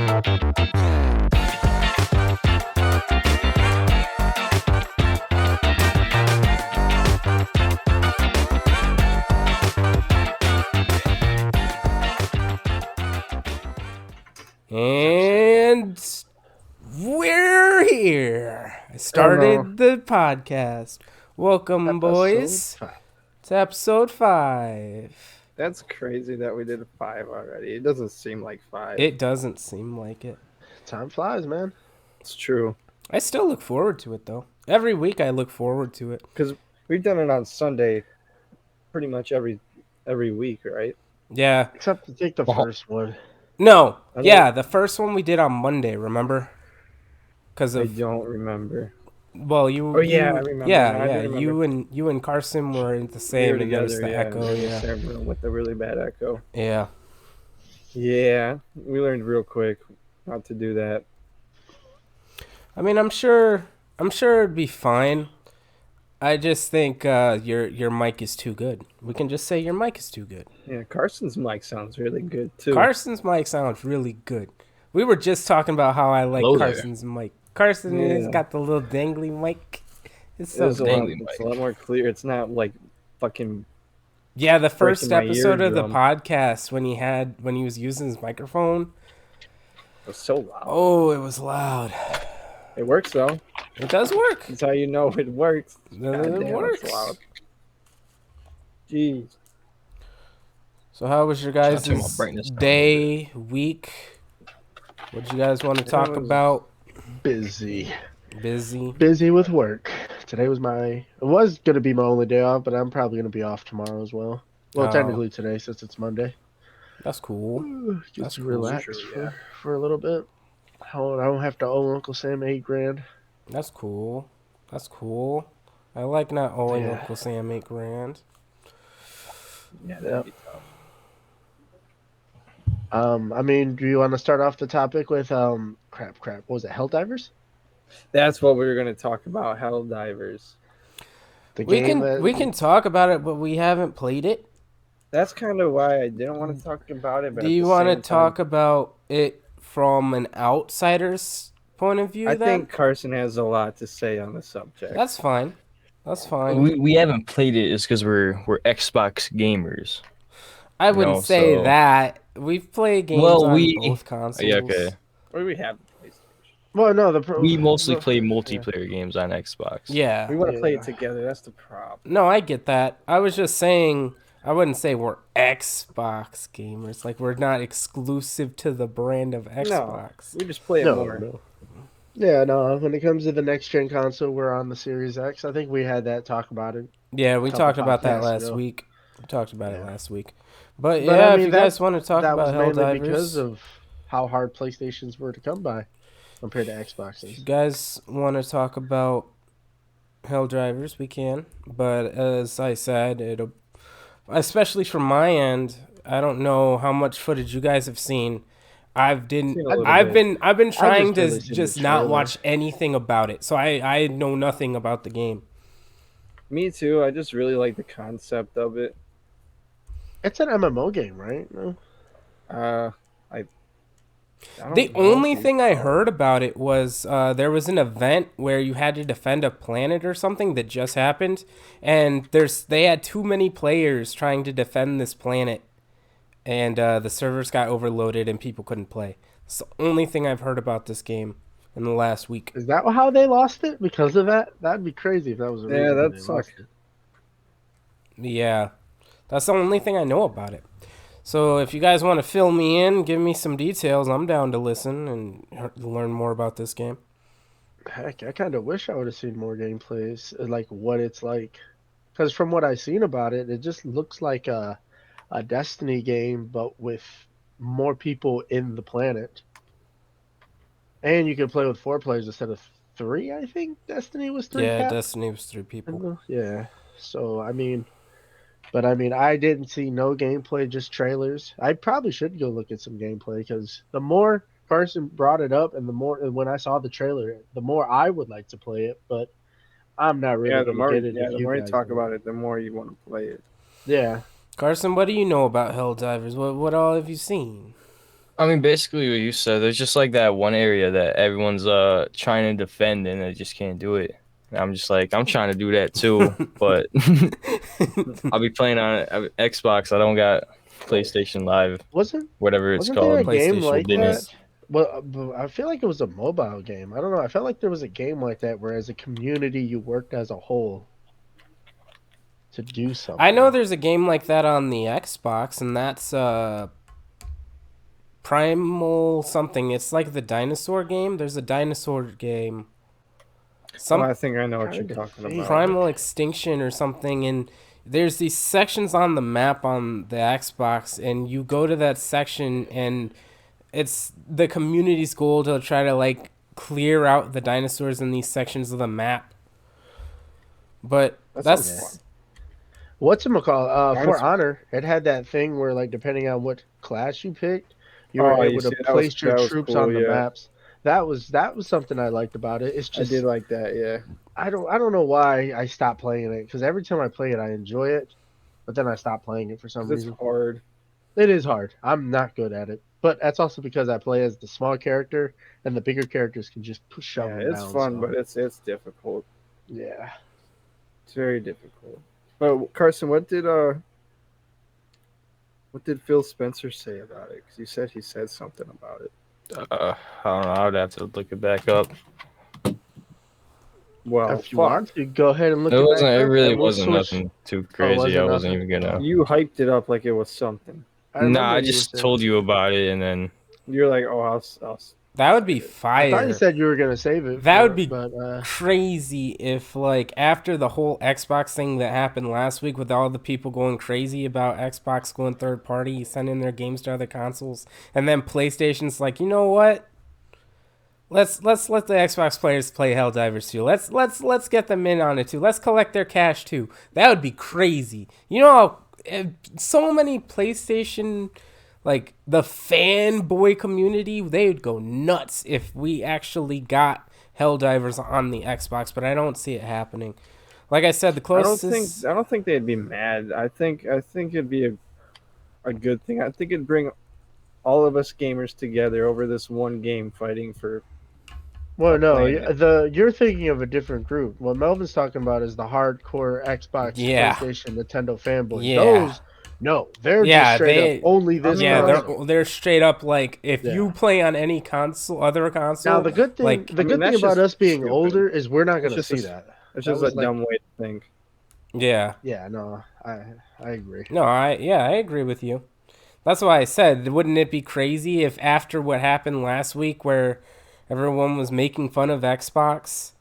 And we're here. I started the podcast. Welcome, boys, to episode 5. That's crazy that we did 5 already. It doesn't seem like 5. It doesn't seem like it. Time flies, man. It's true. I still look forward to it, though. Every week I look forward to it. Because we've done it on Sunday pretty much every week, right? Yeah. Except to take the first one. No. Yeah, the first one we did on Monday, remember? I don't remember. Well, I remember. Yeah. You and Carson were in the same, and there was the echo. Yeah, the same room with the really bad echo. Yeah. Yeah, we learned real quick not to do that. I mean, I'm sure it'd be fine. I just think your mic is too good. We can just say your mic is too good. Yeah, Carson's mic sounds really good too. Carson's mic sounds really good. We were just talking about how I like Carson's mic. Carson has got the little dangly mic. It's so dangly. It's a lot more clear. It's not like fucking. Yeah, the first episode of the podcast when he was using his microphone. It was so loud. Oh, it was loud. It works though. It does work. That's how you know it works. It works. It's loud. Jeez. So how was your guys' day, week? What did you guys want to talk about? Busy with work. Today was it was going to be my only day off, but I'm probably going to be off tomorrow as well. Well, technically today since it's Monday. That's cool. Just relax for a little bit. I don't have to owe Uncle Sam $8,000. That's cool. I like not owing Uncle Sam $8,000. Yeah, that'd be tough. I mean, do you want to start off the topic with crap? What was it? Helldivers? That's what we were going to talk about. Helldivers. We can talk about it, but we haven't played it. That's kind of why I didn't want to talk about it. But do you want to talk about it from an outsider's point of view? I think Carson has a lot to say on the subject. That's fine. We haven't played it is because we're Xbox gamers. I wouldn't say that. We've played games on both consoles. Yeah, okay. Or we have the PlayStation. Well, no, we mostly play multiplayer games on Xbox. Yeah. We want to play it together. That's the problem. No, I get that. I was just saying, I wouldn't say we're Xbox gamers. Like, we're not exclusive to the brand of Xbox. No, we just play it more. No. Yeah, no, when it comes to the next-gen console, we're on the Series X. I think we had that talk about it. Yeah, we talked about that last week. We talked about it last week. But yeah, I mean, if you guys want to talk about Helldivers. That was mainly because of how hard PlayStations were to come by compared to Xboxes. If you guys want to talk about Helldivers, we can. But as I said, especially from my end, I don't know how much footage you guys have seen. I've been trying to just not watch anything about it, so I know nothing about the game. Me too. I just really like the concept of it. It's an MMO game, right? No. The only thing I heard about it was there was an event where you had to defend a planet or something that just happened, and they had too many players trying to defend this planet, and the servers got overloaded and people couldn't play. It's the only thing I've heard about this game in the last week. Is that how they lost it? Because of that? That'd be crazy if that was a reason that sucks. Yeah. That's the only thing I know about it. So if you guys want to fill me in, give me some details, I'm down to listen and learn more about this game. Heck, I kind of wish I would have seen more gameplays, like what it's like. Because from what I've seen about it, it just looks like a Destiny game, but with more people in the planet. And you can play with 4 players instead of 3, I think. Destiny was 3. Yeah, Destiny was 3 people. Yeah. So, I mean... But, I mean, I didn't see no gameplay, just trailers. I probably should go look at some gameplay, because the more Carson brought it up and when I saw the trailer, the more I would like to play it, but I'm not really the more you talk about it, the more you want to play it. Yeah. Carson, what do you know about Helldivers? What all have you seen? I mean, basically what you said. There's just like that one area that everyone's trying to defend and they just can't do it. And I'm just like, I'm trying to do that too, but I'll be playing on Xbox. I don't got PlayStation Live, Wasn't whatever it's wasn't there a called. game PlayStation like that? Plus. Well, but I feel like it was a mobile game. I don't know. I felt like there was a game like that where, as a community, you worked as a whole to do something. I know there's a game like that on the Xbox, and that's Primal something. It's like the dinosaur game. There's a dinosaur game. Oh, I think I know what you're Kinda talking think. about. Primal Extinction or something, and there's these sections on the map on the Xbox, and you go to that section, and it's the community's goal to try to like clear out the dinosaurs in these sections of the map. But That that's sounds fun. Whatchamacall? For Dinosaur. Honor, it had that thing where, like, depending on what class you picked, you were Oh, you able to see, place your that was troops cool, on the yeah. maps. That was something I liked about it. It's I just did like that, yeah. I don't know why I stopped playing it, because every time I play it I enjoy it, but then I stop playing it for some 'Cause it's reason. hard. It is hard. I'm not good at it, but that's also because I play as the small character, and the bigger characters can just shove Yeah, them it's down. fun, so, but it's difficult. yeah. It's very difficult. But Carson, what did Phil Spencer say about it? Because you said he said something about it. I don't know. I would have to look it back up. Well, If you want to, go ahead and look It it wasn't. back It up, really and we'll wasn't switch. nothing too Oh, crazy. was it I wasn't nothing? even gonna. You hyped it up like it was something. I Nah, remember I you were just saying- told you about it, and then You're like, oh, I'll that would be I thought you fire. said you were gonna save it. That for would it, be but crazy if, like, after the whole Xbox thing that happened last week with all the people going crazy about Xbox going third party, sending their games to other consoles, and then PlayStation's like, you know what? Let's let the Xbox players play Helldivers too. Let's get them in on it too. Let's collect their cash too. That would be crazy. You know how so many PlayStation, like the fanboy community, they would go nuts if we actually got Helldivers on the Xbox, but I don't see it happening. Like I said, the closest I don't think they'd be mad. I think it'd be a good thing. I think it'd bring all of us gamers together over this one game fighting for. well, no, planet. you're thinking of a different group. What Melvin's talking about is the hardcore Xbox, Yeah. PlayStation, Nintendo fanboys. Yeah. Those, no, they're just straight up only this. Yeah, console. they're straight up like if Yeah. you play on any console, other console. Now the good thing, like, the I mean, good thing that's about just us being stupid. older is we're not It's gonna just see a- that. It's That just a was like- dumb way to think. yeah. Yeah, no, I agree. No, I agree with you. That's why I said, wouldn't it be crazy if after what happened last week where everyone was making fun of Xbox,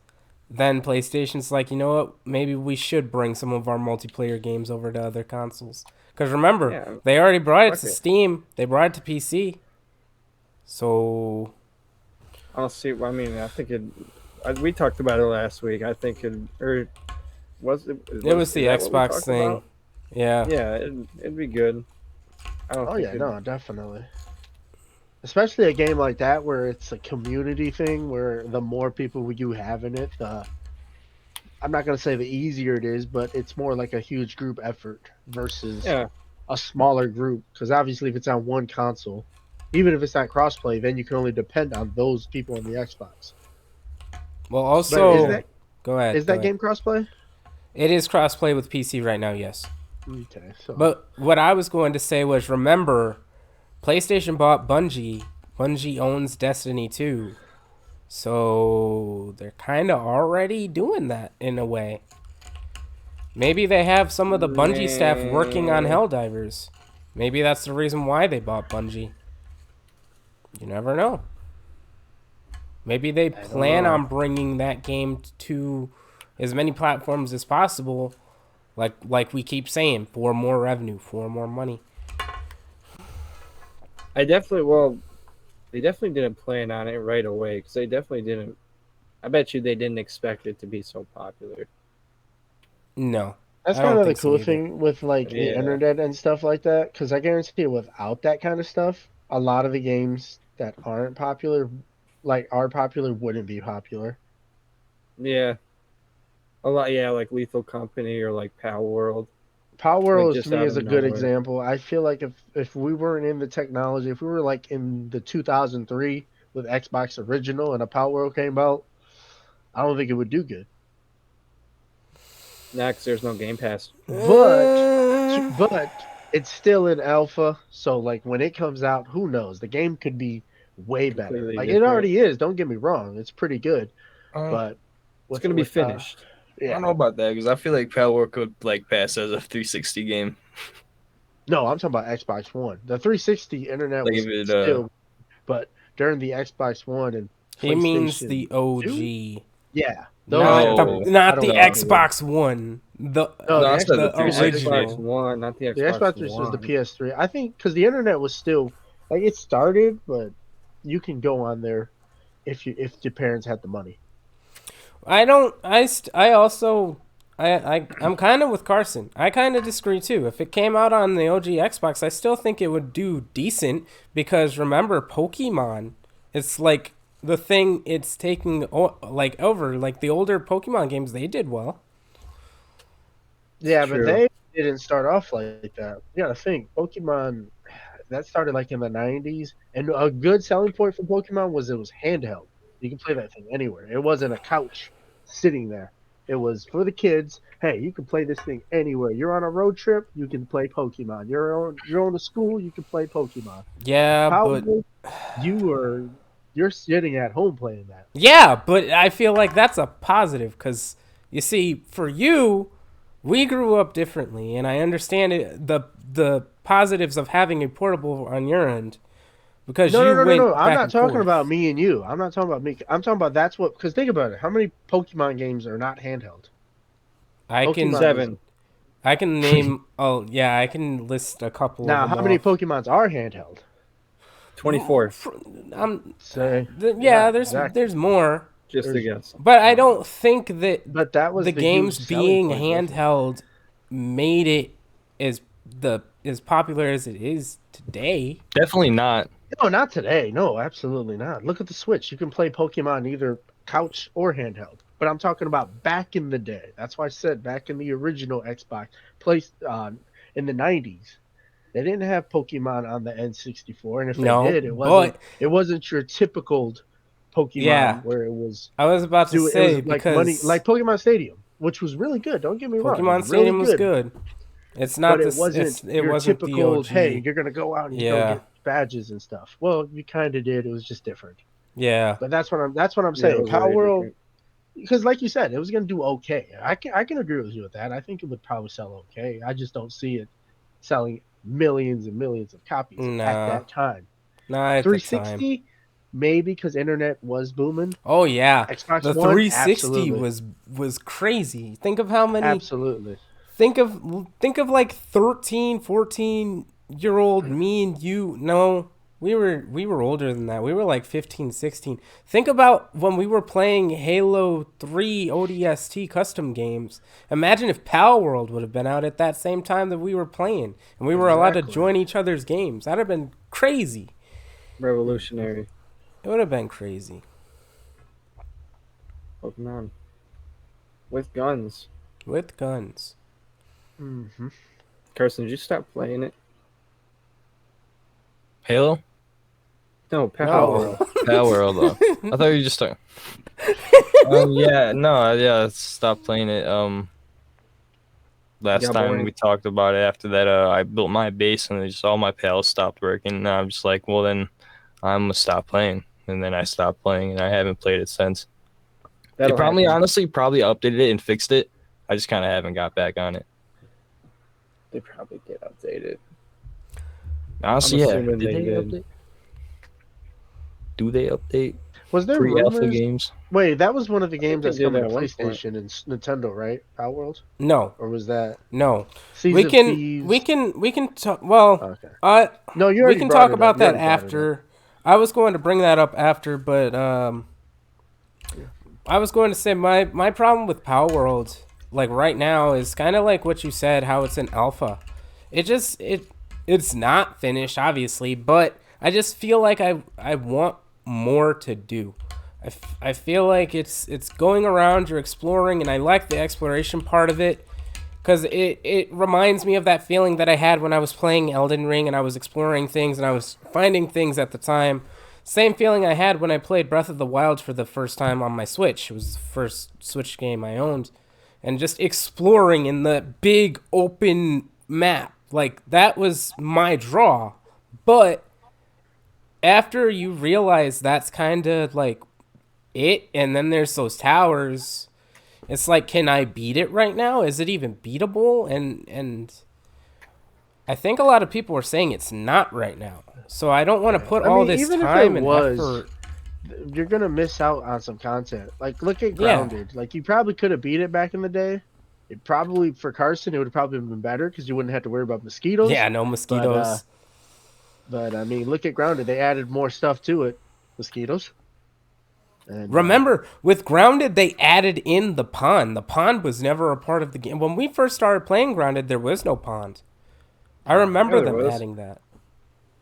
then PlayStation's like, you know what, maybe we should bring some of our multiplayer games over to other consoles. Because remember, Yeah. they already brought it Fuck to it. Steam, they brought it to PC. So, I don't see. I mean, I think it. We talked about it last week. I think it. Or was it? it was the that what we Xbox talked thing. about? Yeah. Yeah, it'd be good. I don't Oh think yeah, it'd- no, definitely. Especially a game like that where it's a community thing, where the more people you have in it, I'm not gonna say the easier it is, but it's more like a huge group effort versus Yeah. a smaller group. Because obviously, if it's on one console, even if it's not crossplay, then you can only depend on those people on the Xbox. Well, But also, go ahead. is go that ahead. game crossplay? It is crossplay with PC right now, yes. Okay, so But what I was going to say was, remember, PlayStation bought Bungie. Bungie owns Destiny 2. So they're kind of already doing that in a way. Maybe they have some of the Bungie staff working on Helldivers. Maybe that's the reason why they bought Bungie. You never know. Maybe they plan on bringing that game to as many platforms as possible. Like we keep saying, for more revenue, for more money. They definitely didn't plan on it right away because they definitely didn't. I bet you they didn't expect it to be so popular. No. that's I don't kind of the think so cool either. thing with like the Yeah. internet and stuff like that. Because I guarantee you, without that kind of stuff, a lot of the games that aren't popular, like are popular, wouldn't be popular. Yeah, a lot. Yeah, like Lethal Company or like Pal World. Power World just to me out is of a good nowhere. example. I feel like if we weren't in the technology, if we were like in the 2003 with Xbox Original and a Power World came out, I don't think it would do good. Next, there's no Game Pass. But Uh, but it's still in alpha, so like when it comes out, who knows? The game could be way better. Completely Like it different. already is. Don't get me wrong; it's pretty good. Uh, But It's gonna be finished. I yeah, don't know about that because I feel like Power could like pass as a 360 game. no, I'm talking about Xbox One. The 360 internet Like was if it still, but during the Xbox One and he means PlayStation the 2, OG, yeah, those not the No. I not don't the think they would. Xbox One. The No, No, the I said the the The 360. Xbox original. One, not the The Xbox Xbox 360 is the One. PS3. I think because the internet was still like it started, but you can go on there if your parents had the money. I don't. I also. I'm kind of with Carson. I kind of disagree too. If it came out on the OG Xbox, I still think it would do decent because remember Pokemon. It's like the thing. It's taking like over. Like the older Pokemon games, they did well. Yeah, but True. they didn't start off like that. You gotta think Pokemon that started like in the 90s, and a good selling point for Pokemon was it was handheld. You can play that thing anywhere. It wasn't a couch sitting there. It was for the kids. Hey, you can play this thing anywhere. You're on a road trip, you can play Pokemon. You're on a school, you can play Pokemon. Yeah, How but you're sitting at home playing that. yeah, but I feel like that's a positive because you see, for you, we grew up differently, and I understand the positives of having a portable on your end because No, no, you no, no, went no. I'm back not and talking forth. about me and you. I'm not talking about me. I'm talking about that's what. Because think about it. How many Pokemon games are not handheld? I can Pokemon. 7. I can name. Oh yeah, I can list a couple of Now, them how many off. Pokemons are handheld? 24. Say, Yeah, exactly. there's more, Just a There's- guess. but I don't think that But that was the the huge games selling being point with it. handheld made it as popular as it is today. Definitely not. No, not today. No, absolutely not. Look at the Switch. You can play Pokemon either couch or handheld. But I'm talking about back in the day. That's why I said back in the original Xbox, place in the 90s. They didn't have Pokemon on the N64, and if they No, did, but it wasn't your typical Pokemon yeah, where it was I was about to it was say like money because like Pokemon Stadium, which was really good. Don't get me wrong, it Pokemon was really Stadium was good. It's but not it this. wasn't It your wasn't the typical. Hey, OG. you're gonna go out and go Yeah, get badges and stuff. Well, you kind of did. It was just different. yeah. But that's what I'm Yeah, it saying. was Power very World, different. because like you said, it was gonna do okay. I can agree with you with that. I think it would probably sell okay. I just don't see it selling millions and millions of copies at Nah, that time. nah. At the time. 360, maybe because internet was booming. Oh yeah, Xbox the One, 360 absolutely, was crazy. Think of how many. absolutely. Think of like 13, 14-year old me and you. No, we were older than that. We were like 15, 16. Think about when we were playing Halo 3 ODST custom games. Imagine if Pal World would have been out at that same time that we were playing and we were allowed to Exactly. join each other's games. That'd have been crazy. Revolutionary. It would have been crazy. Pokemon. With guns. With guns. Mm-hmm. Carson, did you stop playing it? Halo? No, Power No. World. Power World though. I thought you were just talking. Yeah, no, yeah, stop playing it. Last Got time boring. we talked about it after that, I built my base and just all my pals stopped working. And I'm just like, well then I'm gonna stop playing. And then I stopped playing and I haven't played it since. That'll They probably happen. honestly probably updated it and fixed it. I just kinda haven't got back on it. They probably get updated. Honestly, I'm yeah. assuming Did they they did. update? Do they update Was there pre-alpha rumors? games? Wait, that was one of the games they that's did coming to at one point. PlayStation and Nintendo, right? Power World, No, or was that no. Seas We of can Thieves? we can talk. Well, Okay. we No, you already can brought talk it about up. You that already brought it up. after. I was going to bring that up after, but I was going to say my problem with Power World, like right now, is kind of like what you said, how it's an alpha. It's not finished, obviously, but I just feel like I want more to do. I feel like it's going around, you're exploring, and I like the exploration part of it. because it reminds me of that feeling that I had when I was playing Elden Ring and I was exploring things and I was finding things at the time. Same feeling I had when I played Breath of the Wild for the first time on my Switch. It was the first Switch game I owned. And just exploring in the big open map. Like, that was my draw. But after you realize that's kind of like it, and then there's those towers, it's like, can I beat it right now? Is it even beatable? And I think a lot of people are saying it's not right now. So I don't want to put all this even if time it and was, effort. you're gonna miss out on some content. Like, look at Grounded. Like, you probably could have beat it back in the day. It probably, for Carson, it would have probably been better because you wouldn't have to worry about mosquitoes. Yeah, no mosquitoes. But I mean, look at Grounded. They added more stuff to it. Mosquitoes. And, Remember, with Grounded, they added in the pond. The pond was never a part of the game. When we first started playing Grounded, there was no pond. I remember Yeah, there them was. adding that.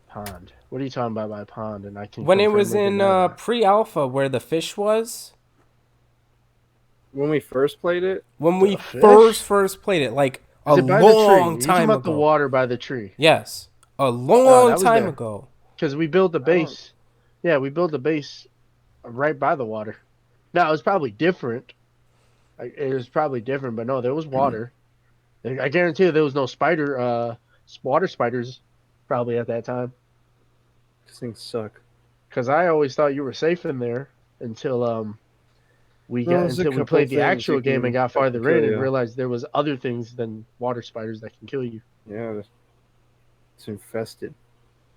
pond. What are you talking about by pond? And I can When it confirm was or in deny that. pre-alpha where the fish was. When we first played it, When we The fish? first played it, like a Is it by the tree? long You're talking time about the ago. water by the tree. Yes, a Oh, long that was time there. ago. Because we built the I don't- base. Yeah, we built the base right by the water. Now, it was probably different. It was probably different, but no, there was water. I guarantee you there was no water spiders probably at that time. these things suck. Because I always thought you were safe in there until we There's a until we couple played the things actual you game can- and got that can farther kill in and you. realized there was other things than water spiders that can kill you. Yeah, it's infested.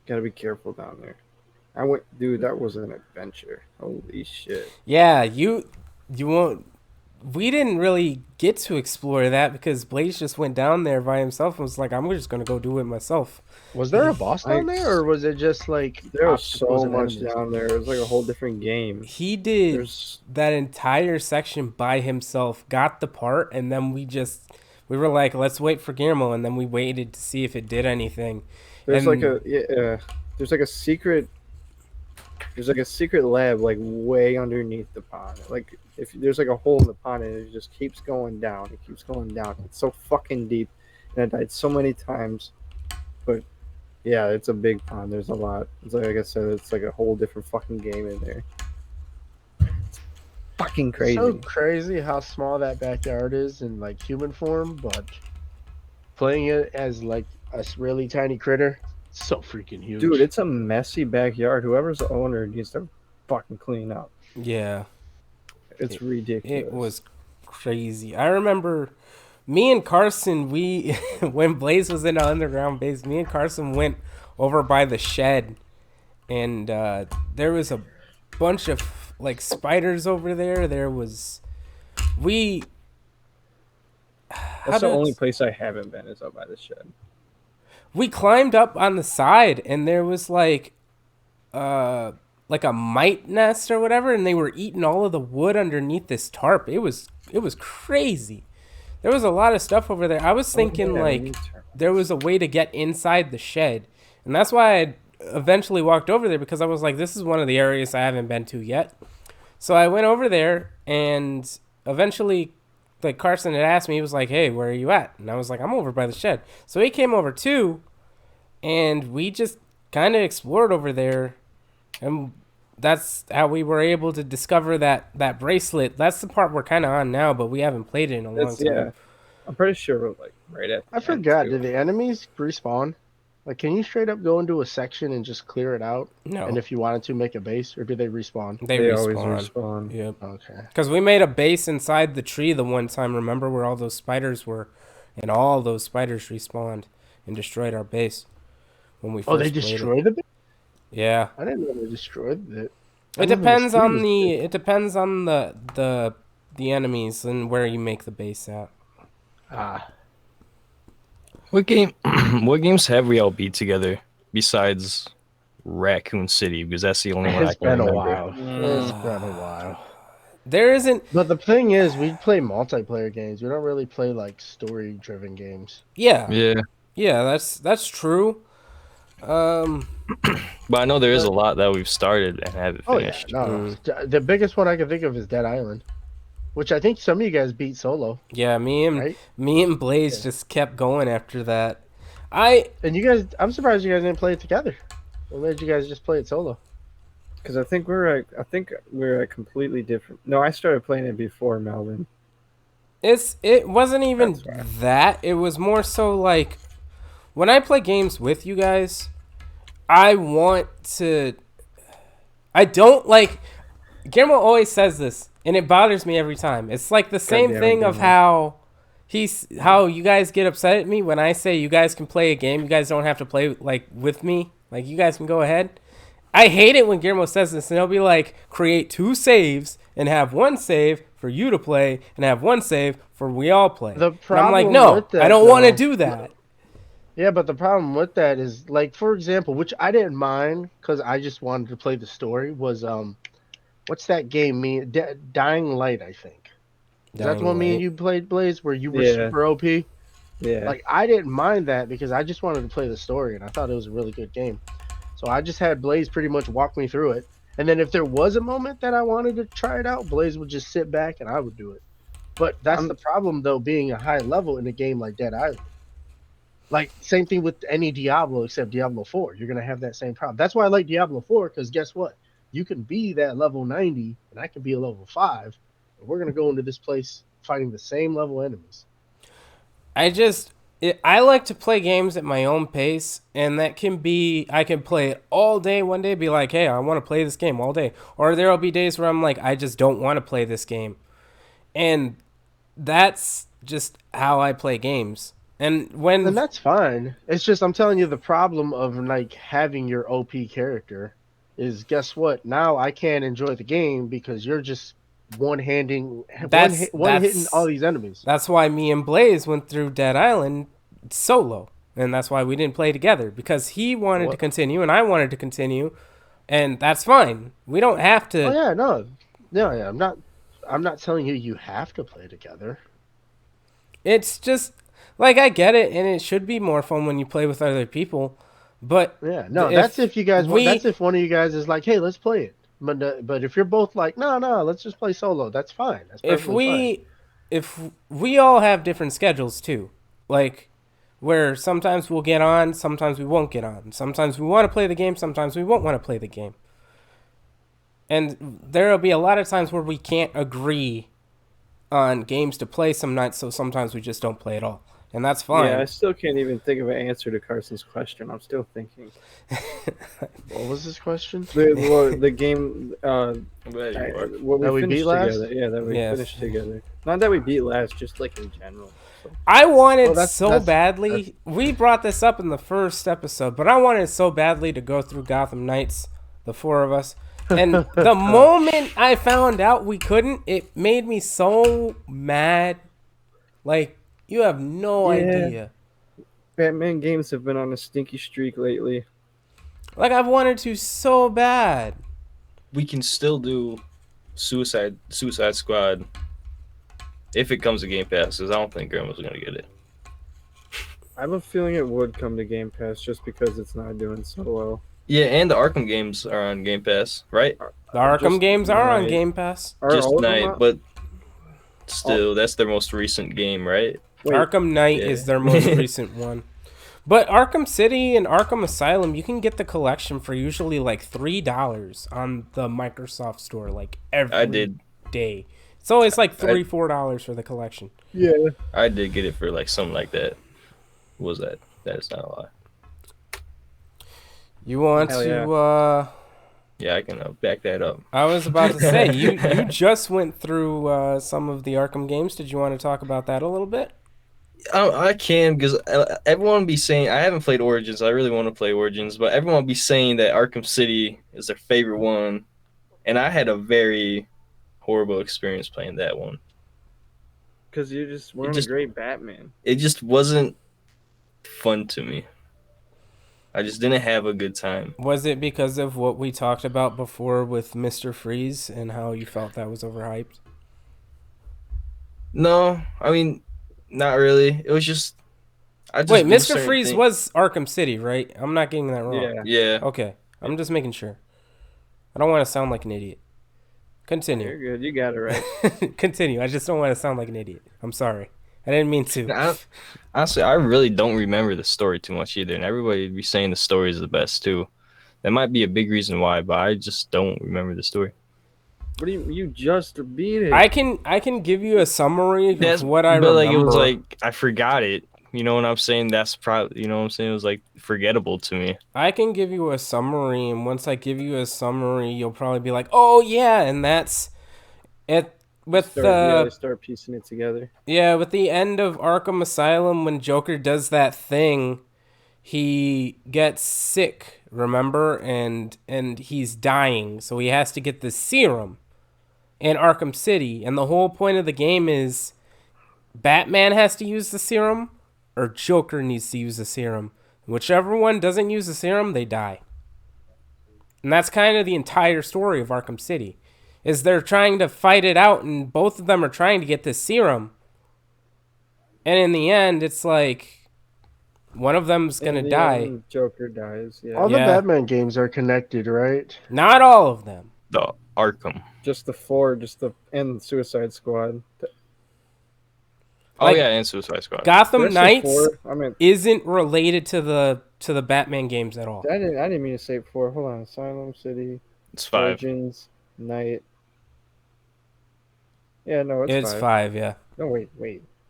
Gotta be careful down there. I went, dude. That was an adventure. Holy shit! Yeah, you won't. We didn't really get to explore that because Blaze just went down there by himself and was like, "I'm just gonna go do it myself." Was there a boss down there, or was it just like There was obstacles so and much enemies? down there. It was like a whole different game. He did There's that entire section by himself, got the part, and then we were like, let's wait for Guillermo, and then we waited to see if it did anything. there's And- like there's like a secret. There's like a secret lab like way underneath the pond. Like if there's like a hole in the pond and it just keeps going down. It keeps going down. It's so fucking deep, and I died so many times. But yeah, it's a big pond. There's a lot. It's like I said, it's like a whole different fucking game in there. It's fucking crazy. So crazy how small that backyard is in like human form, but playing it as like a really tiny critter, so freaking huge. Dude, it's a messy backyard. Whoever's the owner needs to fucking clean up. yeah, It's ridiculous. it was crazy. I remember me and Carson, we when Blaze was in the underground base, me and Carson went over by the shed, and there was a bunch of like spiders over there. There was That's the only place I haven't been is up by the shed. we climbed up on the side, and there was like a mite nest or whatever, and they were eating all of the wood underneath this tarp. It was crazy. There was a lot of stuff over there. I was thinking yeah, like me too. there was a way to get inside the shed, and that's why I eventually walked over there, because I was like, this is one of the areas I haven't been to yet. So I went over there, and eventually, like, Carson had asked me, he was like, hey, where are you at? And I was like, I'm over by the shed. So he came over too, and we just kind of explored over there, and that's how we were able to discover that bracelet. That's the part we're kind of on now, but we haven't played it in a long That's time. yeah. I'm pretty sure we're like right at. I forgot. Did the enemies respawn? Like, can you straight up go into a section and just clear it out? No, And if you wanted to make a base, or do they respawn? they always respawn. respawn. Yep. Okay. Because we made a base inside the tree the one time, remember, where all those spiders were, and all those spiders respawned and destroyed our base when we first Oh, they played it. destroyed the base? Yeah. I didn't know they destroyed it. It depends on the enemies and where you make the base at. Ah, What game? What games have we all beat together besides Raccoon City? Because that's the only one I it's can been a remember. while. It's been a while. There isn't. But the thing is, we play multiplayer games. We don't really play like story-driven games. Yeah. Yeah, That's true. but I know there is a lot that we've started and haven't Oh yeah, finished. no. The biggest one I can think of is Dead Island. which I think some of you guys beat solo, Yeah, right? me and Blaze Yeah. just kept going after that. I And you guys, I'm surprised you guys didn't play it together. What made you guys just play it solo? Because I think we're at completely different. No, I started playing it before Melvin. it wasn't even That's why. that. It was more so like when I play games with you guys, I want to. I don't like. Guillermo always says this, and it bothers me every time. It's like the same damn it, thing of Guillermo. how you guys get upset at me when I say you guys can play a game. You guys don't have to play like with me. Like you guys can go ahead. I hate it when Guillermo says this, and he'll be like, create 2 saves and have 1 save for you to play, and have 1 save for we all play. The And I'm like, problem no, with that, I don't want to though, do that. yeah, but the problem with that is, like, for example, which I didn't mind because I just wanted to play the story, was what's that game? Dying Light, I think. Is that the one Dying me and Light. you played, Blaze, where you were Yeah. super OP? Yeah. Like, I didn't mind that because I just wanted to play the story and I thought it was a really good game. So I just had Blaze pretty much walk me through it. And then if there was a moment that I wanted to try it out, Blaze would just sit back and I would do it. But that's I'm- the problem, though, being a high level in a game like Dead Island. Like, same thing with any Diablo except Diablo 4. You're going to have that same problem. That's why I like Diablo 4, because guess what? You can be that level 90 and I can be a level 5. And we're going to go into this place fighting the same level enemies. I like to play games at my own pace, and that can be I can play it all day one day, be like, hey, I want to play this game all day, or there'll be days where I'm like, I just don't want to play this game, and that's just how I play games. And And that's fine. It's just I'm telling you the problem of like having your OP character is, guess what? Now I can't enjoy the game because you're just one-hitting all these enemies. That's why me and Blaze went through Dead Island solo, and that's why we didn't play together, because he wanted to continue and I wanted to continue, and that's fine. We don't have to. Oh yeah, no, yeah. I'm not telling you have to play together. It's just like I get it, and it should be more fun when you play with other people. But Yeah, no, that's if you guys want. That's if one of you guys is like, hey, let's play it. But if you're both like, no, let's just play solo. That's fine. That's perfectly fine. If we all have different schedules too, like where sometimes we'll get on, sometimes we won't get on. Sometimes we want to play the game, sometimes we won't want to play the game. And there'll be a lot of times where we can't agree on games to play some nights, so sometimes we just don't play at all. And that's fine. Yeah, I still can't even think of an answer to Carson's question. I'm still thinking. What was this question? The game what That we finished beat last? together. Yeah, that we finished together. Not that we beat last, just like in general. So. I wanted that's badly. We brought this up in the first episode, but I wanted so badly to go through Gotham Knights, the 4 of us. And the moment I found out we couldn't, it made me so mad. Like, you have no idea. Batman games have been on a stinky streak lately. Like, I've wanted to so bad. We can still do Suicide Squad if it comes to Game Pass, because I don't think Grandma's gonna get it. I have a feeling it would come to Game Pass just because it's not doing so well. Yeah, and the Arkham games are on Game Pass, right? The Arkham games are on Game Pass. Just Knight, but still, that's their most recent game, right? Wait, Arkham Knight is their most recent one. But Arkham City and Arkham Asylum, you can get the collection for usually like $3 on the Microsoft Store, like every day. So it's like $3-4 for the collection. Yeah, I did get it for like something like that. What was that? That is not a lie. You want to? Yeah, I can back that up. I was about to say you just went through some of the Arkham games. Did you want to talk about that a little bit? I can, because everyone will be saying, I haven't played Origins. I really want to play Origins, but everyone will be saying that Arkham City is their favorite one, and I had a very horrible experience playing that one. because you just weren't a great Batman. It just wasn't fun to me. I just didn't have a good time. Was it because of what we talked about before with Mr. Freeze and how you felt that was overhyped? No, I mean, not really. It was just wait, Mr. Freeze was Arkham City, right? I'm not getting that wrong. Yeah. Okay, I'm just making sure. I don't want to sound like an idiot. Continue. You're good. You got it right. Continue. I just don't want to sound like an idiot. I'm sorry. I didn't mean to. Honestly, I really don't remember the story too much either, and everybody would be saying the story is the best too. That might be a big reason why, but I just don't remember the story. What do you just beat it? I can give you a summary of what I but remember. like it was like I forgot it. You know what I'm saying? That's probably, you know what I'm saying? It was like forgettable to me. I can give you a summary, and once I give you a summary, you'll probably be like, "Oh yeah," and that's it. With start piecing it together. Yeah, with the end of Arkham Asylum, when Joker does that thing, he gets sick. Remember, and he's dying, so he has to get the serum in Arkham City, and the whole point of the game is Batman has to use the serum, or Joker needs to use the serum. Whichever one doesn't use the serum, they die. And that's kind of the entire story of Arkham City. Is they're trying to fight it out, and both of them are trying to get this serum. And in the end, it's like one of them's going to die. Joker dies, yeah. All the Batman games are connected, right? Not all of them. The Arkham. Just the 4, and Suicide Squad. Like, and Suicide Squad. Gotham Knights 4? isn't related to the Batman games at all. I didn't mean to say 4. Hold on. Asylum City. It's 5. Origins, Night. Yeah, no, It's 5, yeah. No, wait.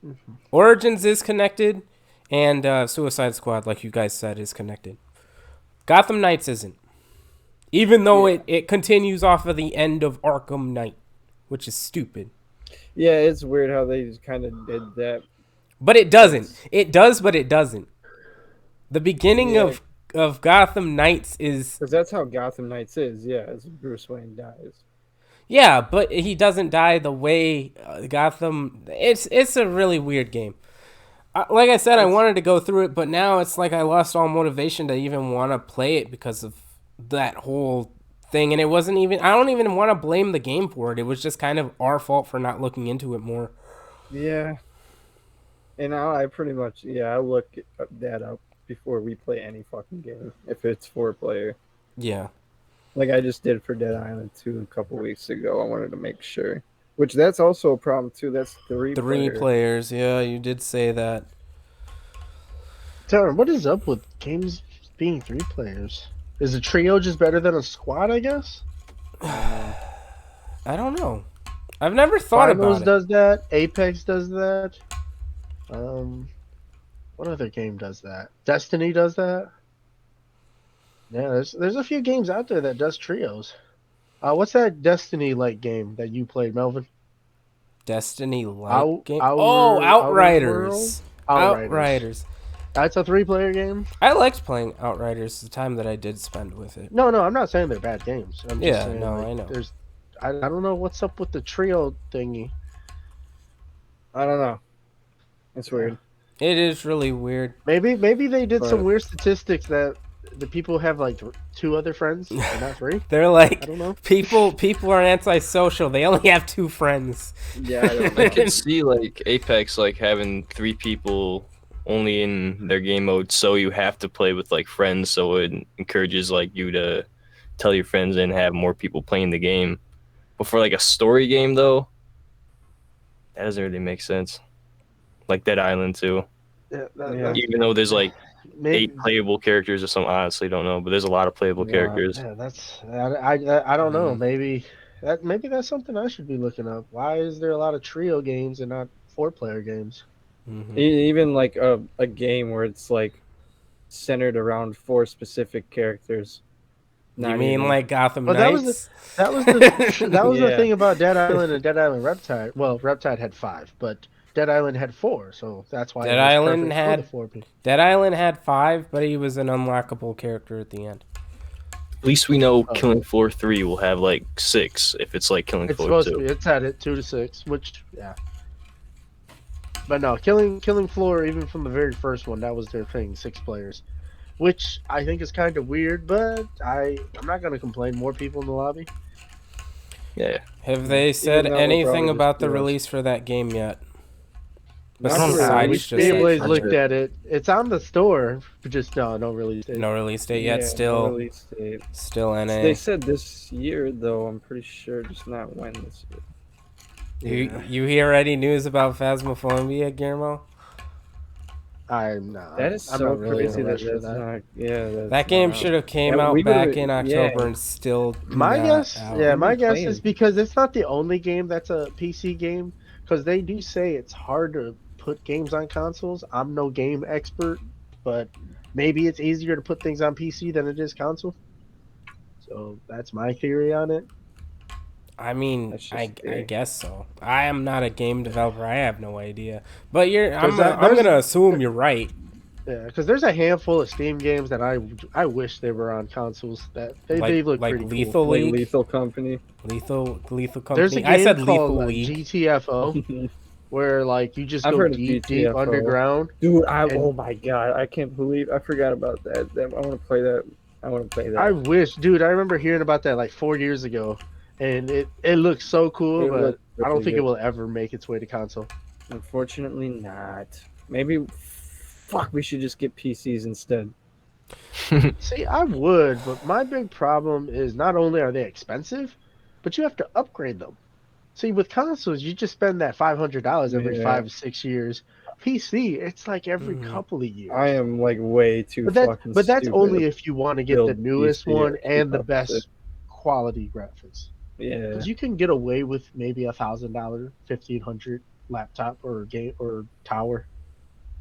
Mm-hmm. Origins is connected, and Suicide Squad, like you guys said, is connected. Gotham Knights isn't. Even though it continues off of the end of Arkham Knight, which is stupid. Yeah, it's weird how they just kind of did that. But it doesn't. It does, but it doesn't. The beginning of Gotham Knights is... Because that's how Gotham Knights is, yeah, as Bruce Wayne dies. Yeah, but he doesn't die the way Gotham... It's a really weird game. Like I said, I wanted to go through it, but now it's like I lost all motivation to even want to play it because of that whole thing. And it wasn't even... I don't even want to blame the game for it. It was just kind of our fault for not looking into it more. Yeah. And I pretty much... Yeah, I look that up before we play any fucking game, if it's 4-player. Yeah. Like I just did for Dead Island 2 a couple weeks ago. I wanted to make sure. Which that's also a problem too. That's 3 players. Yeah, you did say that. Tyler, what is up with games being 3 players? Is a trio just better than a squad, I guess? I don't know. I've never thought Finals about it. does that. Apex does that. What other game does that? Destiny does that. Yeah, there's a few games out there that does trios. What's that Destiny-like game that you played, Melvin? Destiny-like game? Outriders. Outriders. That's a 3-player game? I liked playing Outriders the time that I did spend with it. No, I'm not saying they're bad games. I'm just saying, I know. I don't know what's up with the trio thingy. I don't know. It's weird. It is really weird. Maybe they did some weird statistics that the people have like 2 other friends and not 3. They're like, I don't know. People are antisocial. They only have 2 friends. Yeah, I can see like Apex like having 3 people only in their game mode, so you have to play with like friends, so it encourages like you to tell your friends and have more people playing the game. But for like a story game though, that doesn't really make sense. Like Dead Island 2. Yeah, even though there's like 8 playable characters or something, I honestly don't know, but there's a lot of playable characters. Yeah, I don't know. Maybe that's something I should be looking up. Why is there a lot of trio games and not 4-player games? Mm-hmm. Even like a game where it's like centered around 4 specific characters. You mean like Gotham Knights? That was the thing about Dead Island and Dead Island Reptide. Well, Reptide had 5, but Dead Island had 4, so that's why Dead Island had 5, but he was an unlockable character at the end. At least we know Killing Floor 3 will have like 6 if it's like Killing Floor 2. It's at it 2 to 6, which But no, Killing Floor, even from the very first one, that was their thing, 6 players. Which I think is kind of weird, but I'm not going to complain. More people in the lobby. Yeah. Have they said anything about the release for that game yet? Not to Besides release just date. Beyblade touch looked it. at it. It's on the store, but just no release date. No release date Yeah, yet. no Still release date. NA. They said this year though. I'm pretty sure, just not when this year. You hear any news about Phasmophobia, Guillermo? I'm not. That is I'm so not really in crazy a rush for that's that. not. Yeah, that's That game not out. should have came Yeah, out we back would've- in yeah. October and still My not guess, out. yeah, We've my been guess playing. is because it's not the only game that's a PC game. Because they do say it's hard to put games on consoles. I'm no game expert, but maybe it's easier to put things on PC than it is console. So that's my theory on it. I mean, That's just I theory. guess so. I am not a game developer. I have no idea. But I'm there's- gonna assume you're right. Yeah, because there's a handful of Steam games that I wish they were on consoles. That they look like pretty Lethal cool. Like League, Lethal Company. Lethal Company. There's a game I said called Lethal League. GTFO where like you just I've go heard of deep GTFO. underground. Dude, And- oh my god, I can't believe I forgot about that. I want to play that. I want to play that. I wish, dude. I remember hearing about that like 4 years ago, and it looks so cool, It but looked I don't really think it good. will ever make its way to console. Unfortunately, not. Maybe. Fuck, we should just get PCs instead. See, I would, but my big problem is not only are they expensive, but you have to upgrade them. See, with consoles, you just spend that $500 every Yeah. 5 to 6 years. PC, it's like every couple of years. I am like way too but fucking that's stupid. only if you want to get the build newest PC one to keep and the up with best it. quality graphics. Yeah. Because you can get away with maybe $1,000, $1,500 laptop or game or tower.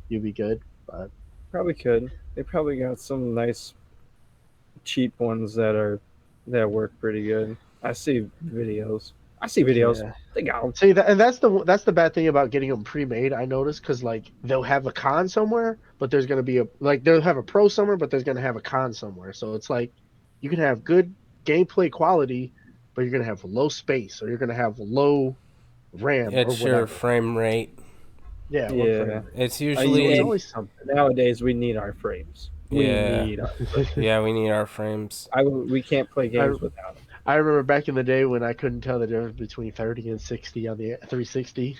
You'd be good, but Probably could. They probably got some nice, cheap ones that work pretty good. I see videos. yeah. They got 'em. See, and that's the bad thing about getting them pre-made. I noticed because like they'll have a con somewhere, but there's gonna be they'll have a pro somewhere, but there's gonna have a con somewhere. So it's like you can have good gameplay quality, but you're gonna have low space or you're gonna have low RAM or It's whatever. your frame rate. Yeah, low Yeah. frame rate. It's So usually it's always something. Nowadays, we need our frames. We Yeah. need. yeah. We need our frames. We can't play games without them. I remember back in the day when I couldn't tell the difference between 30 and 60 on the 360.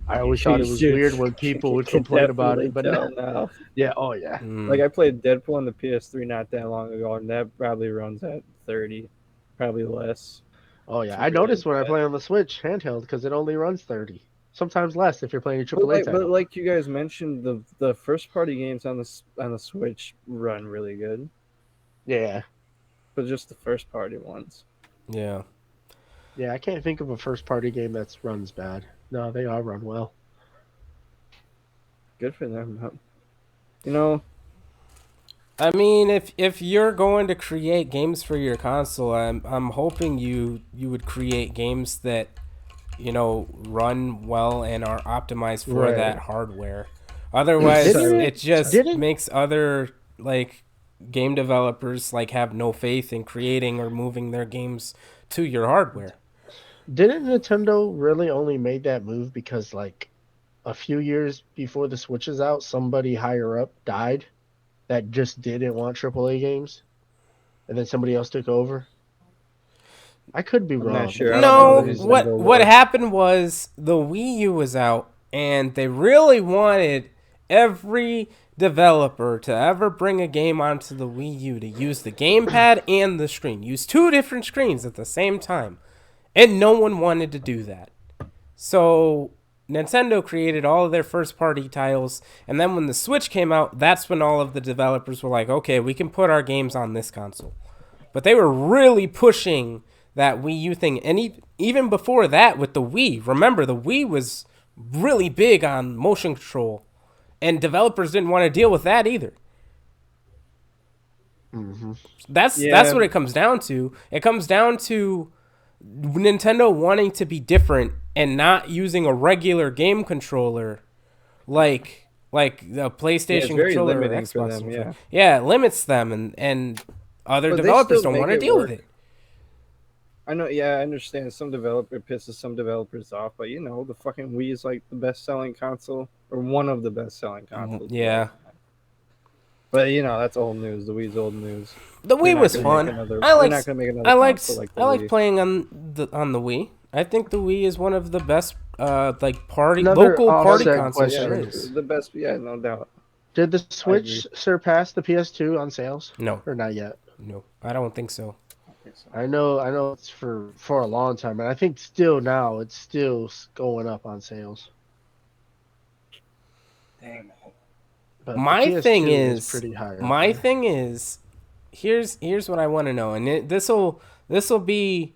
I always thought it was Dude, weird when people would you can complain about definitely it, but tell now, now. yeah, oh yeah. Mm. Like I played Deadpool on the PS3 not that long ago, and that probably runs at 30, probably less. Oh yeah, I noticed when I play on the Switch handheld because it only runs 30, sometimes less if you're playing a AAA But title. like you guys mentioned, the first party games on the Switch run really good, Yeah, but just the first party ones. Yeah. yeah, I can't think of a first party game that runs bad. No, they all run well. Good for them. But, you know, I mean, if you're going to create games for your console, I'm hoping you would create games that run well and are optimized for Right. that hardware. Otherwise, Didn't it just didn't- makes other game developers have no faith in creating or moving their games to your hardware. Didn't Nintendo really only made that move because like a few years before the Switch is out, somebody higher up died that just didn't want AAA games, and then somebody else took over? I could be I'm wrong. not sure. I don't No, know the reason what to go what with- happened was the Wii U was out, and they really wanted every developer to ever bring a game onto the Wii U to use the gamepad and the screen, use two different screens at the same time, and no one wanted to do that. So Nintendo created all of their first-party titles, and then when the Switch came out, that's when all of the developers were like, okay, we can put our games on this console. But they were really pushing that Wii U thing, and even before that with the Wii. Remember, the Wii was really big on motion control, and developers didn't want to deal with that either. Mm-hmm. That's what it comes down to. It comes down to Nintendo wanting to be different and not using a regular game controller like the PlayStation very controller or limiting for Xbox them, controller. Yeah, it limits them, and other But they developers still don't want to make it deal with work. it. I know, yeah, I understand. Some developer pisses some developers off, but the fucking Wii is like the best-selling console, or one of the best-selling consoles. Yeah. But that's old news. The Wii's old news. The They're Wii not was gonna fun. make another- I they're liked not gonna make another I liked console like the I liked Wii. playing on the Wii. I think the Wii is one of the best like party Another local party offset consoles. question. There Yeah, is. the best. Yeah, no doubt. Did the Switch surpass the PS2 on sales, No, or not yet? no, I don't think so. I know it's for a long time, and I think still now it's still going up on sales. Dang. But My the thing PS2 is, pretty high. my thing is, here's what I want to know, and this'll be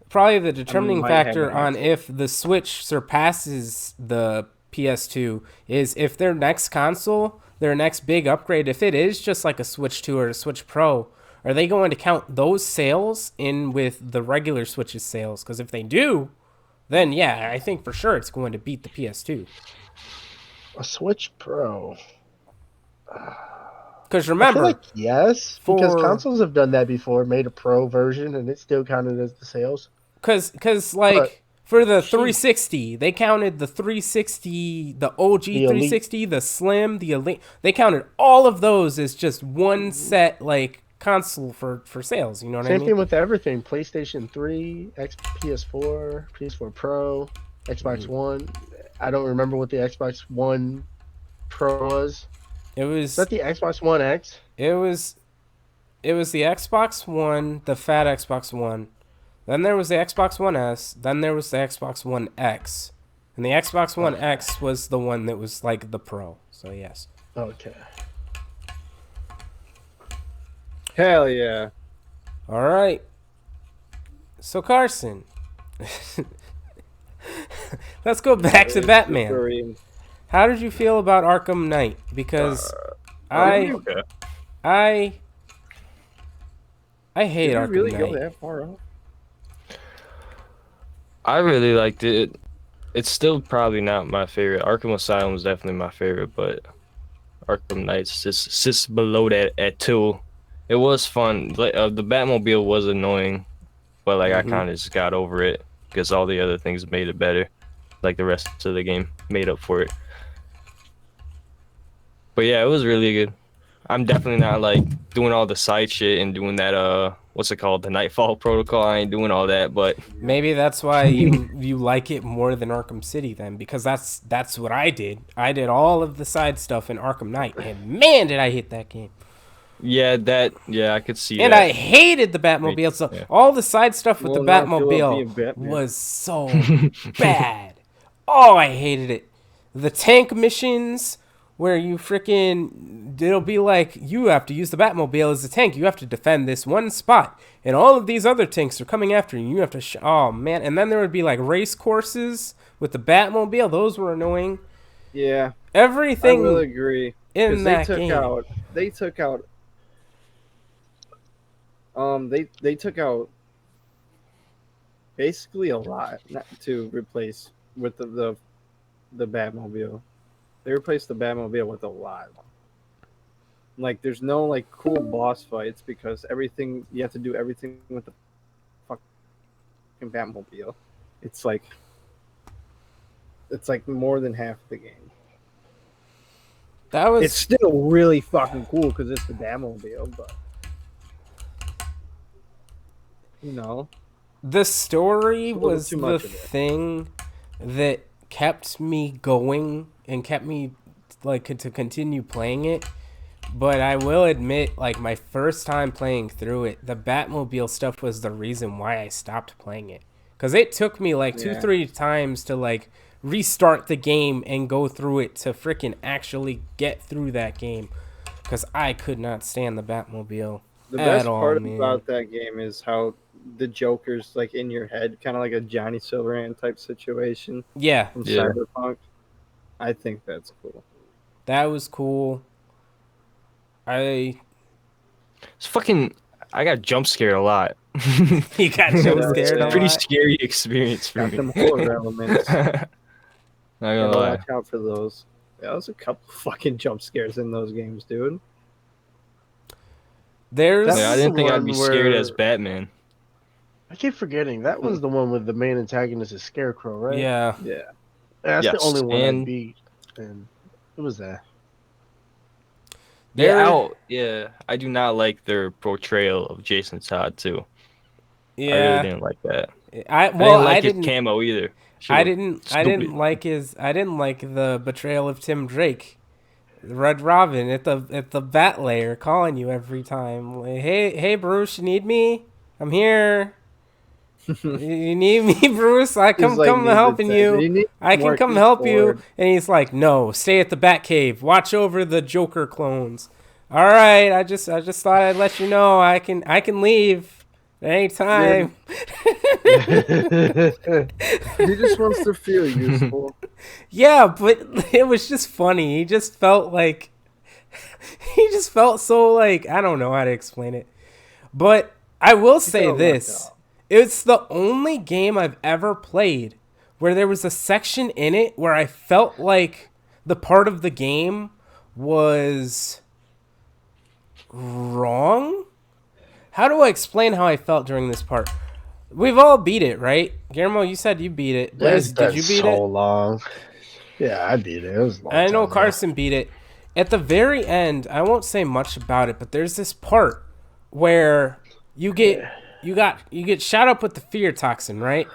probably the determining might have factor an on answer. if the Switch surpasses the PS2 is if their next console, their next big upgrade, if it is just like a Switch 2 or a Switch Pro, are they going to count those sales in with the regular Switch's sales? Because if they do, then yeah, I think for sure it's going to beat the PS2. A Switch Pro. Because I feel remember, like yes, because for- consoles have done that before, made a Pro version, and it still counted as the sales. Because like But for the she- 360, they counted the 360, the OG The Elite. 360, the Slim, the Elite. They counted all of those as just one set like console for sales. You know what I Same mean? thing with everything: PlayStation 3, PS4, PS4 Pro, Xbox One. I don't remember what the Xbox One Pro was. It Is was that the Xbox One X? it was the Xbox One, the fat Xbox One. Then there was the Xbox One S. Then there was the Xbox One X. And the Xbox One X was the one that was like the Pro. So yes. Okay. Hell yeah. All right. So Carson, let's go back to Batman. Very- How did you feel about Arkham Knight? Because I Okay. I hate Did you Arkham really Knight. go that far up? I really liked it. It's still probably not my favorite. Arkham Asylum is definitely my favorite, but Arkham Knight's just sits below that at 2. It was fun. Like, the Batmobile was annoying, but like I kind of just got over it because all the other things made it better. Like the rest of the game made up for it. But yeah, it was really good. I'm definitely not like doing all the side shit and doing that what's it called, the Nightfall protocol. I ain't doing all that, but Maybe that's why you like it more than Arkham City then, because that's what I did. I did all of the side stuff in Arkham Knight, and man, did I hate that game. yeah, I could see And that. I hated the Batmobile. So Yeah. all the side stuff with Well, the now I feel like being Batmobile Batman. was so bad. Oh, I hated it. The tank missions where you freaking, it'll be like you have to use the Batmobile as a tank. You have to defend this one spot, and all of these other tanks are coming after you. You have to, oh man. And then there would be like race courses with the Batmobile. Those were annoying. Yeah, Everything I will agree. in 'Cause that game. They took out. They took out basically a lot not to replace with the Batmobile. They replaced the Batmobile with a lot. Like, there's no like cool boss fights because everything you have to do everything with the fucking Batmobile. It's like more than half the game. That was It's still really fucking cool because it's the Batmobile, but you know, the story a little was too the much of it. thing that kept me going and kept me like to continue playing it. But I will admit, like my first time playing through it, the Batmobile stuff was the reason why I stopped playing it. Because it took me like Yeah. 2-3 times to like restart the game and go through it to freaking actually get through that game. Because I could not stand the Batmobile. The At best all, part man. about that game is how the Joker's like in your head, kind of like a Johnny Silverhand type situation Yeah, from Yeah. Cyberpunk. I think that's cool. that was cool. It's fucking. I got jump scared a lot. You got so Yeah, scared. yeah. a Pretty lot. scary experience for Got me. them horror elements. Not gonna Gotta lie. watch out for those. Yeah, there's a couple fucking jump scares in those games, dude. There's That's Yeah, I didn't think I'd be the scared one as where- Batman. I keep forgetting that was the one with the main antagonist is Scarecrow, right? yeah. Yeah. That's the Yes, only one I and- beat, and it was that. There- I do not like their portrayal of Jason Todd too. I really Yeah. didn't like that. I didn't like his camo either. I didn't like the betrayal of Tim Drake, Red Robin at the bat layer calling you every time. Like, hey Bruce, you need me? I'm here. You need me, Bruce? I come helping you. I can come help you. And he's like, no, stay at the Batcave. Watch over the Joker clones. All right, I just thought I'd let you know I can leave at any time. He just wants to feel useful. Yeah, but it was just funny. He just felt so like, I don't know how to explain it. But I will say this. It's the only game I've ever played where there was a section in it where I felt like the part of the game was wrong. How do I explain how I felt during this part? We've all beat it, right? Guillermo, you said you beat it. Blaze, did you beat it? So long. Yeah, I beat it. It was a long I know time Carson beat it. At the very end, I won't say much about it, but there's this part where you get shot up with the fear toxin, right?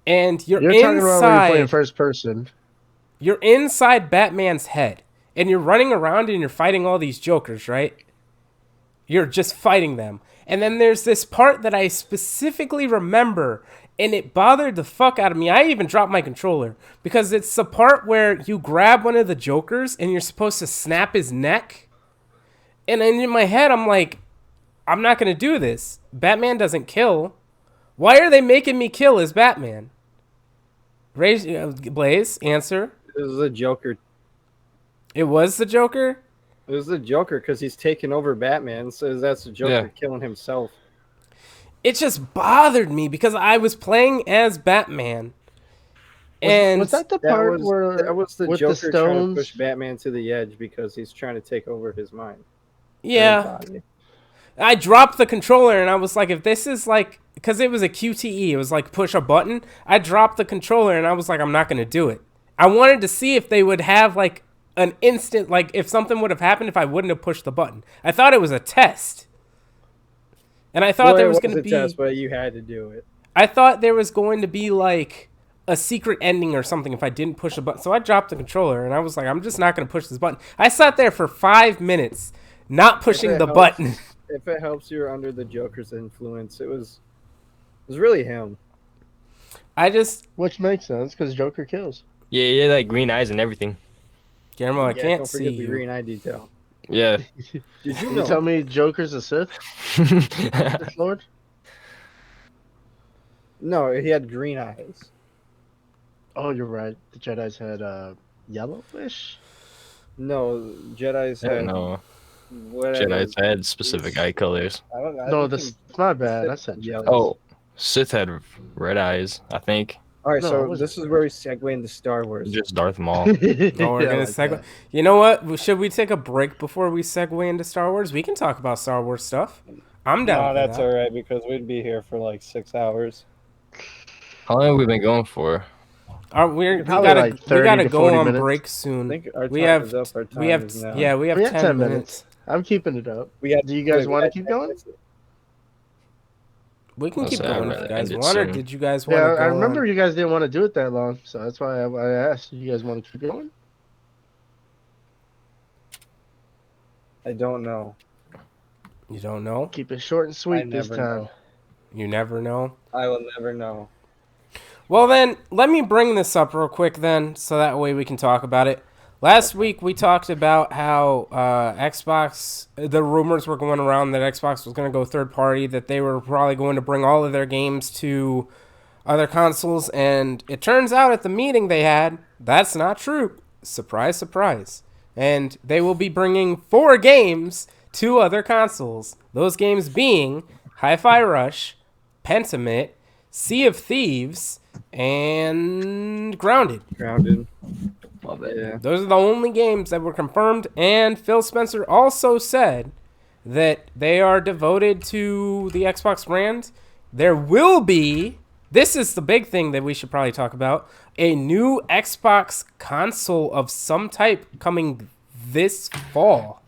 And you're talking about when you're playing inside. first person. You're inside Batman's head, and you're running around and you're fighting all these Jokers, right? You're just fighting them. And then there's this part that I specifically remember, and it bothered the fuck out of me. I even dropped my controller because it's the part where you grab one of the Jokers and you're supposed to snap his neck. And then in my head, I'm like, I'm not going to do this. Batman doesn't kill. Why are they making me kill as Batman? Blaze, answer. It was the Joker. It was the Joker? It was the Joker because he's taking over Batman, so that's the Joker killing himself. It just bothered me because I was playing as Batman. And was that the part where that was the with Joker the stones? trying to push Batman to the edge because he's trying to take over his mind? Yeah. I dropped the controller and I was like, if this is like, because it was a QTE, it was like push a button. I dropped the controller and I was like, I'm not going to do it. I wanted to see if they would have like an instant, like if something would have happened if I wouldn't have pushed the button. I thought it was a test. And I thought there was going to be a test, but you had to do it. I thought there was going to be like a secret ending or something if I didn't push a button. So I dropped the controller and I was like, I'm just not going to push this button. I sat there for 5 minutes not pushing the button. If it helps, you're under the Joker's influence. It was really him. Which makes sense because Joker kills. Yeah, he had like green eyes and everything. Guillermo, I can't don't see forget you. the green eye detail. Yeah. Did You tell me Joker's a Sith? Sith Lord? No, he had green eyes. Oh, you're right. The Jedi's had yellowish? No, Jedi's had... No. Whatever. Jedi's had specific eye colors. No, it's my bad. I said yellow. Oh, Sith had red eyes, I think. All right, so this is where we segue into Star Wars. Just Darth Maul. Oh, we're gonna segue. That. You know what? Should we take a break before we segue into Star Wars? We can talk about Star Wars stuff. I'm down. No, that's all right because we'd be here for like 6 hours. How long have we been going for? We gotta go on minutes. break soon. I think our time we have is up. Our time we have is now. yeah we have 10 minutes. I'm keeping it up. Do you guys Wait, want to keep going? We can keep I'd going if rather you guys end it want, or soon. did you guys want Yeah, to go I remember on? you guys didn't want to do it that long, so that's why I asked. You guys want to keep going? I don't know. You don't know? Keep it short and sweet this never time. know. You never know? I will never know. Well then, let me bring this up real quick then, so that way we can talk about it. Last week we talked about how Xbox, the rumors were going around that Xbox was going to go third party, that they were probably going to bring all of their games to other consoles, and it turns out at the meeting they had, that's not true. Surprise, surprise. And they will be bringing 4 games to other consoles. Those games being Hi-Fi Rush, Pentiment, Sea of Thieves, and Grounded. Love it. Yeah. Those are the only games that were confirmed, and Phil Spencer also said that they are devoted to the Xbox brand. There will be, this is the big thing that we should probably talk about, a new Xbox console of some type coming this fall.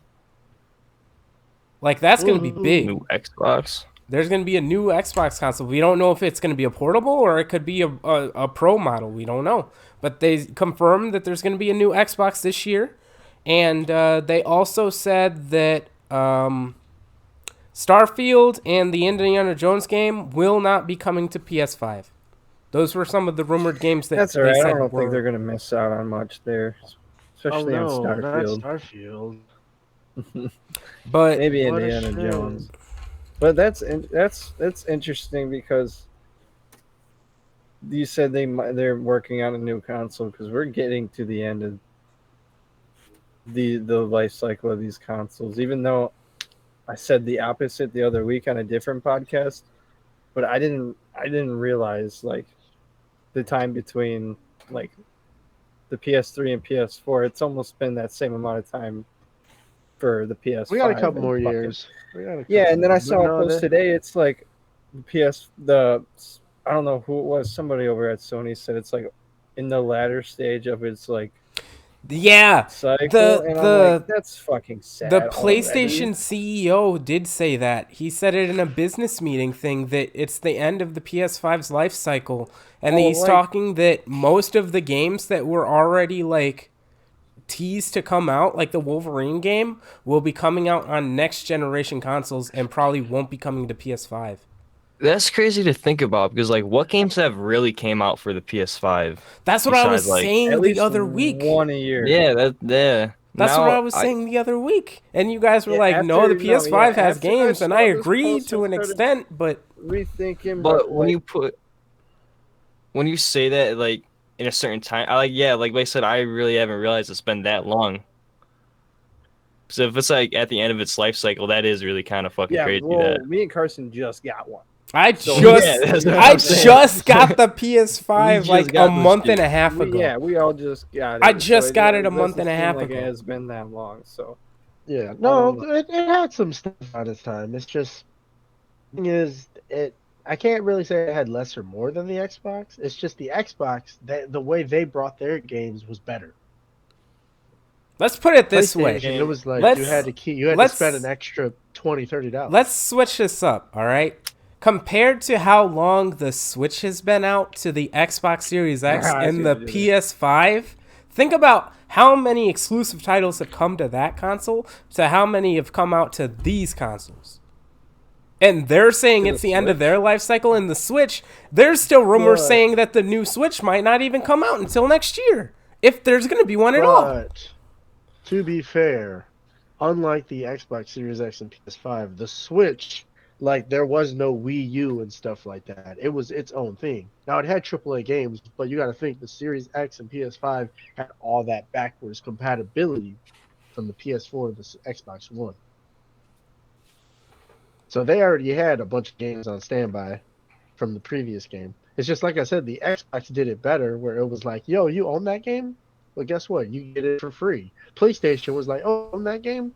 Like, that's going to be big. New Xbox? there's going to be a new Xbox console. We don't know if it's going to be a portable or it could be a pro model. We don't know. But they confirmed that there's going to be a new Xbox this year. And they also said that Starfield and the Indiana Jones game will not be coming to PS5. Those were some of the rumored games that That's they alright. I said don't were. think they're gonna miss out on much there, especially on not Starfield. Starfield. But Maybe What a Indiana shame. Jones. But that's interesting because you said they're working on a new console because we're getting to the end of the life cycle of these consoles. Even though I said the opposite the other week on a different podcast, but I didn't realize like the time between like the PS3 and PS4. It's almost been that same amount of time for the PS5. We got a couple and more fucking- years. Yeah, and then I saw a no, post today. It's like I don't know who it was. Somebody over at Sony said it's like in the latter stage of its like yeah, cycle, and I'm like, that's fucking sad. the already. PlayStation CEO did say that. He said it in a business meeting thing that it's the end of the PS5's life cycle. And he's like- talking that most of the games that were already like teased to come out, like the Wolverine game, will be coming out on next generation consoles and probably won't be coming to PS5. That's crazy to think about because like what games have really came out for the PS5? That's what I was Besides, like, saying At the least other week. one a year. Yeah. That's Now, what I was saying the other week. And you guys were Yeah, like, no, the after- PS5 has after I games. And saw I this agreed post, to I an started extent, but rethinking. But when like, you say that like in a certain time, like I said, I really haven't realized it's been that long. So if it's like at the end of its life cycle, that is really kind of fucking crazy. That me and Carson just got one. I So- just Yeah, that's what I I'm saying. just got the We PS5 just like got a this month shit. and a half ago. We all just got it. I just got it a doesn't month and a seem half like ago. It has been that long, so Yeah, no, Um, it had some stuff on its time. It's just thing is it. I can't really say it had less or more than the Xbox. It's just the Xbox that the way they brought their games was better. Let's put it this way. PlayStation, it was like Let's- you had to let's- spend an extra $20-$30. Let's switch this up, all right? Compared to how long the Switch has been out to the Xbox Series X I see and the what you did. PS5, think about how many exclusive titles have come to that console to how many have come out to these consoles. And they're saying To it's the the end of Switch? their life cycle. And the Switch, there's still rumors But- saying that the new Switch might not even come out until next year, if there's going to be one at all. But to be fair, unlike the Xbox Series X and PS5, the Switch, like there was no Wii U and stuff like that. It was its own thing. Now it had AAA games, but you got to think the Series X and PS5 had all that backwards compatibility from the PS4 to the Xbox One. So they already had a bunch of games on standby from the previous game. It's just like I said, the Xbox did it better, where it was like, "Yo, you own that game? Well, guess what? You get it for free." PlayStation was like, "Oh, own that game?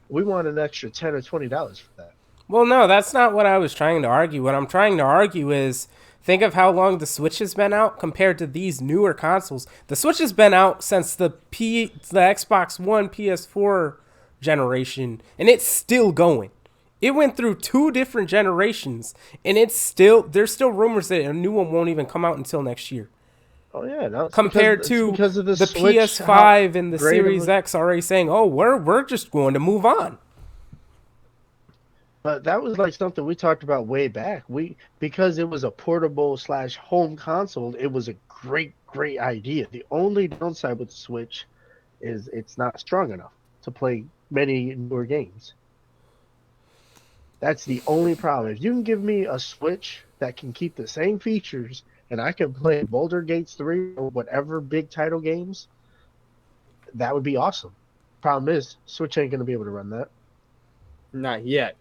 We want an extra $10 or $20 for that." Well, no, that's not what I was trying to argue. What I'm trying to argue is think of how long the Switch has been out compared to these newer consoles. The Switch has been out since the Xbox One, PS4 generation, and it's still going. It went through 2 different generations, and there's still rumors that a new one won't even come out until next year. Oh yeah, no, it's Compared because, to it's because of the, the Switch, PS5 and the great of Series a- X already saying, "Oh, we're just going to move on." But that was like something we talked about way back. Because it was a portable / home console, it was a great idea. The only downside with the Switch is it's not strong enough to play many newer games. That's the only problem. If you can give me a Switch that can keep the same features and I can play Boulder Gates 3 or whatever big title games, that would be awesome. Problem is, Switch ain't going to be able to run that. not yet.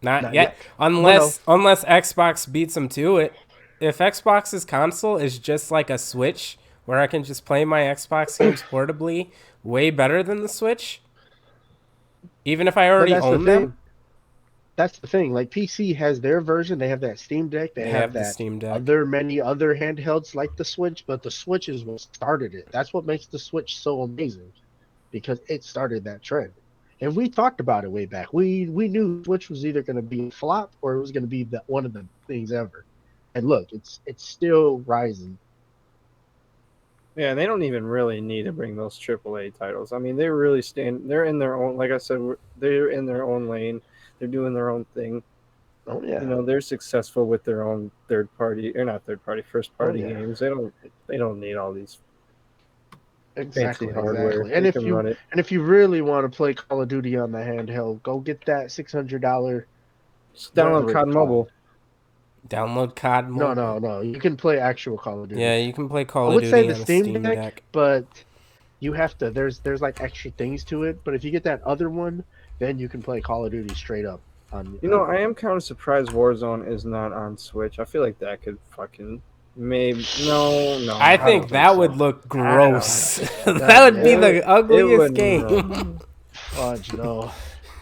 Not Not yet. yet. Unless Xbox beats them to it. If Xbox's console is just like a Switch, where I can just play my Xbox games portably, way better than the Switch, even if I already that's the own them, thing. That's the thing. Like PC has their version. They have that Steam Deck. They have the that Steam Deck. many other handhelds like the Switch, but the Switch is what started it. That's what makes the Switch so amazing, because it started that trend. And we talked about it way back. We knew Switch was either going to be a flop or it was going to be one of the things ever. And look, it's still rising. Yeah, they don't even really need to bring those AAA titles. I mean, they really they're in their own, like I said, they're in their own lane. They're doing their own thing. Oh yeah. You know, they're successful with their own third party, or not third party, first party games. They don't need all these Exactly, fancy hardware. exactly. And if you really want to play Call of Duty on the handheld, go get that $600. Just download COD Mobile. Download COD Mobile. No. You can play actual Call of Duty. Yeah, you can play Call I of would Duty say the on Steam Deck, but you have to. There's like extra things to it. But if you get that other one, then you can play Call of Duty straight up. You know, I am kind of surprised Warzone is not on Switch. I feel like that could fucking maybe no. I think that would look gross. That would be the ugliest game. Fudge, no.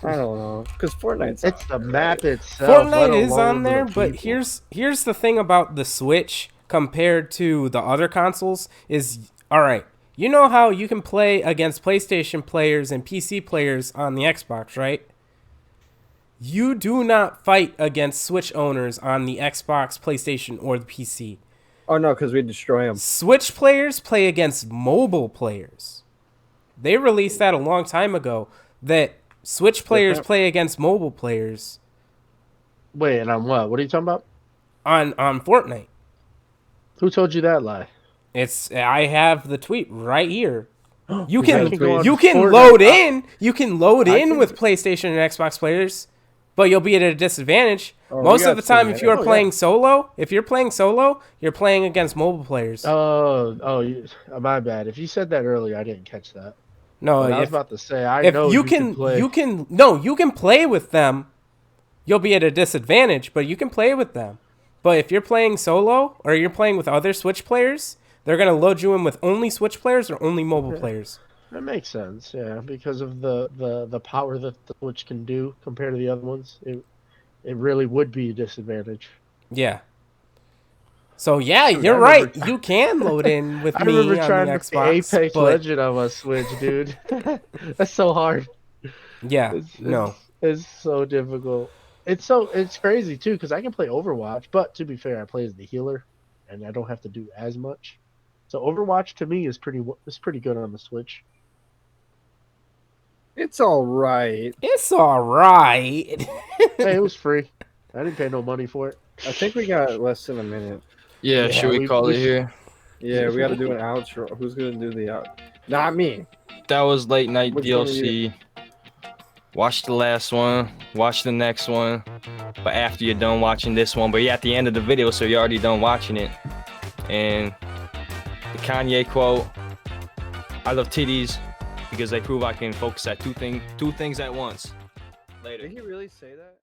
I don't know, because Fortnite's it's the map itself. Fortnite is on there, but here's the thing about the Switch compared to the other consoles is, all right, you know how you can play against PlayStation players and PC players on the Xbox, right? You do not fight against Switch owners on the Xbox, PlayStation, or the PC. Oh no, because we destroy them. Switch players play against mobile players. They released that a long time ago, that Switch players play against mobile players. Wait, and on what? What are you talking about? On Fortnite. Who told you that lie? I have the tweet right here. You can Fortnite. load in. You can load in with PlayStation and Xbox players, but you'll be at a disadvantage. Most of the time, if you are playing solo, you're playing against mobile players. My bad. If you said that earlier, I didn't catch that. No, I was about to say you can play with them. You'll be at a disadvantage, but you can play with them. But if you're playing solo or you're playing with other Switch players, they're gonna load you in with only Switch players or only mobile players. That makes sense, yeah, because of the power that the Switch can do compared to the other ones. It really would be a disadvantage. Yeah. So yeah, you're right. You can load in with me on the Xbox. Apex Legend on my Switch, dude. That's so hard. Yeah, it's so difficult. It's crazy too because I can play Overwatch, but to be fair, I play as the healer, and I don't have to do as much. So Overwatch to me is pretty good on the Switch. It's all right. Hey, it was free. I didn't pay no money for it. I think we got less than a minute. Yeah, should we call it here? Yeah, we got to do an outro. Who's gonna do the out? Not me. That was late night DLC. Watch the last one. Watch the next one. But after you're done watching this one, but you're at the end of the video, so you're already done watching it. And the Kanye quote: "I love titties because they prove I can focus at two things at once." Later. Did he really say that?